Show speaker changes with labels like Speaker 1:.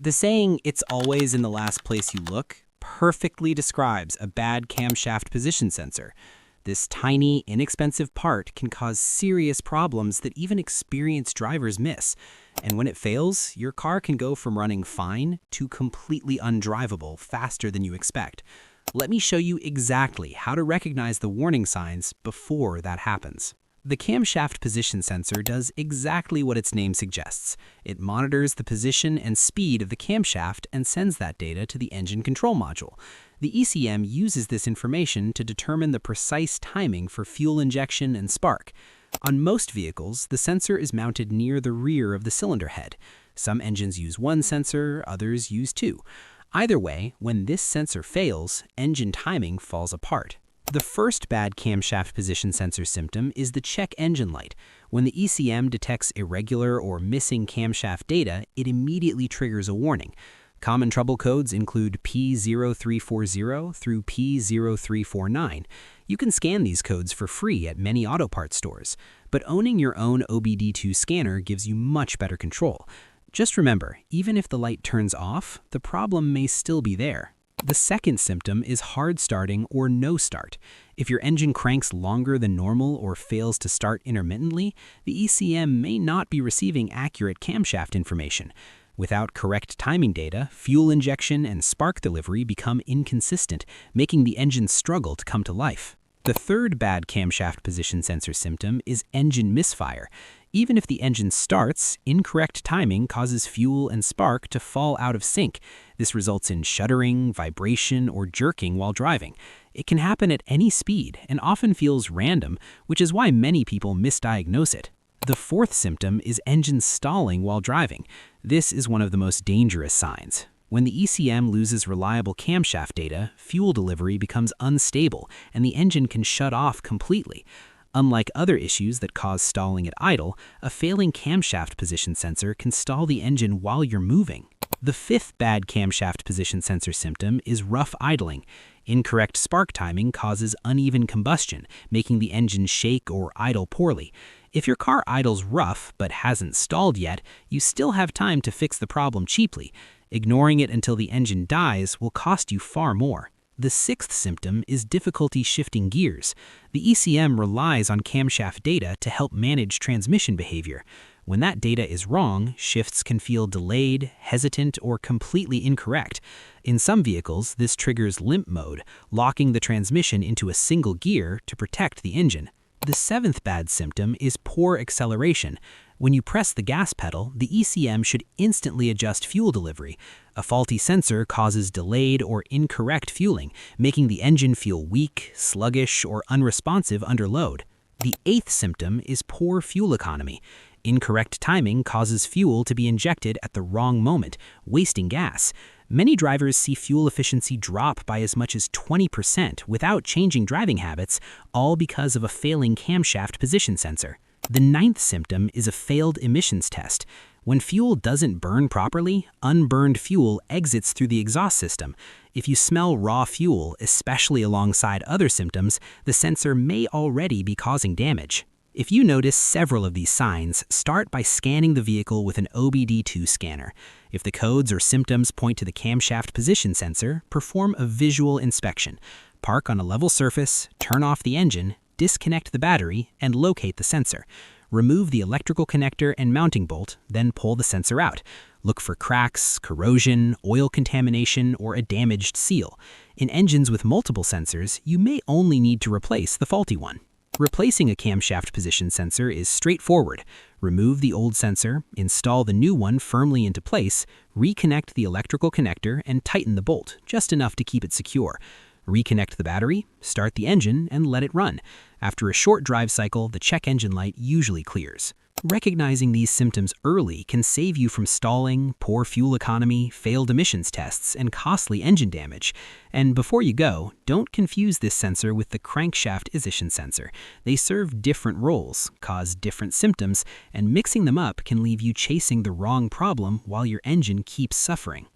Speaker 1: The saying, "it's always in the last place you look," perfectly describes a bad camshaft position sensor. This tiny, inexpensive part can cause serious problems that even experienced drivers miss. And when it fails, your car can go from running fine to completely undrivable faster than you expect. Let me show you exactly how to recognize the warning signs before that happens. The camshaft position sensor does exactly what its name suggests. It monitors the position and speed of the camshaft and sends that data to the engine control module. The ECM uses this information to determine the precise timing for fuel injection and spark. On most vehicles, the sensor is mounted near the rear of the cylinder head. Some engines use one sensor, others use two. Either way, when this sensor fails, engine timing falls apart. The first bad camshaft position sensor symptom is the check engine light. When the ECM detects irregular or missing camshaft data, it immediately triggers a warning. Common trouble codes include P0340 through P0349. You can scan these codes for free at many auto parts stores, but owning your own OBD2 scanner gives you much better control. Just remember, even if the light turns off, the problem may still be there. The second symptom is hard starting or no start. If your engine cranks longer than normal or fails to start intermittently, the ECM may not be receiving accurate camshaft information. Without correct timing data, fuel injection and spark delivery become inconsistent, making the engine struggle to come to life. The third bad camshaft position sensor symptom is engine misfire. Even if the engine starts, incorrect timing causes fuel and spark to fall out of sync. This results in shuddering, vibration, or jerking while driving. It can happen at any speed and often feels random, which is why many people misdiagnose it. The fourth symptom is engine stalling while driving. This is one of the most dangerous signs. When the ECM loses reliable camshaft data, fuel delivery becomes unstable and the engine can shut off completely. Unlike other issues that cause stalling at idle, a failing camshaft position sensor can stall the engine while you're moving. The fifth bad camshaft position sensor symptom is rough idling. Incorrect spark timing causes uneven combustion, making the engine shake or idle poorly. If your car idles rough but hasn't stalled yet, you still have time to fix the problem cheaply. Ignoring it until the engine dies will cost you far more. The sixth symptom is difficulty shifting gears. The ECM relies on camshaft data to help manage transmission behavior. When that data is wrong, shifts can feel delayed, hesitant, or completely incorrect. In some vehicles, this triggers limp mode, locking the transmission into a single gear to protect the engine. The seventh bad symptom is poor acceleration. When you press the gas pedal, the ECM should instantly adjust fuel delivery. A faulty sensor causes delayed or incorrect fueling, making the engine feel weak, sluggish, or unresponsive under load. The eighth symptom is poor fuel economy. Incorrect timing causes fuel to be injected at the wrong moment, wasting gas. Many drivers see fuel efficiency drop by as much as 20% without changing driving habits, all because of a failing camshaft position sensor. The ninth symptom is a failed emissions test. When fuel doesn't burn properly, unburned fuel exits through the exhaust system. If you smell raw fuel, especially alongside other symptoms, the sensor may already be causing damage. If you notice several of these signs, start by scanning the vehicle with an OBD2 scanner. If the codes or symptoms point to the camshaft position sensor, perform a visual inspection. Park on a level surface, turn off the engine, disconnect the battery, and locate the sensor. Remove the electrical connector and mounting bolt, then pull the sensor out. Look for cracks, corrosion, oil contamination, or a damaged seal. In engines with multiple sensors, you may only need to replace the faulty one. Replacing a camshaft position sensor is straightforward. Remove the old sensor, install the new one firmly into place, reconnect the electrical connector, and tighten the bolt, just enough to keep it secure. Reconnect the battery, start the engine, and let it run. After a short drive cycle, the check engine light usually clears. Recognizing these symptoms early can save you from stalling, poor fuel economy, failed emissions tests, and costly engine damage. And before you go, don't confuse this sensor with the crankshaft position sensor. They serve different roles, cause different symptoms, and mixing them up can leave you chasing the wrong problem while your engine keeps suffering.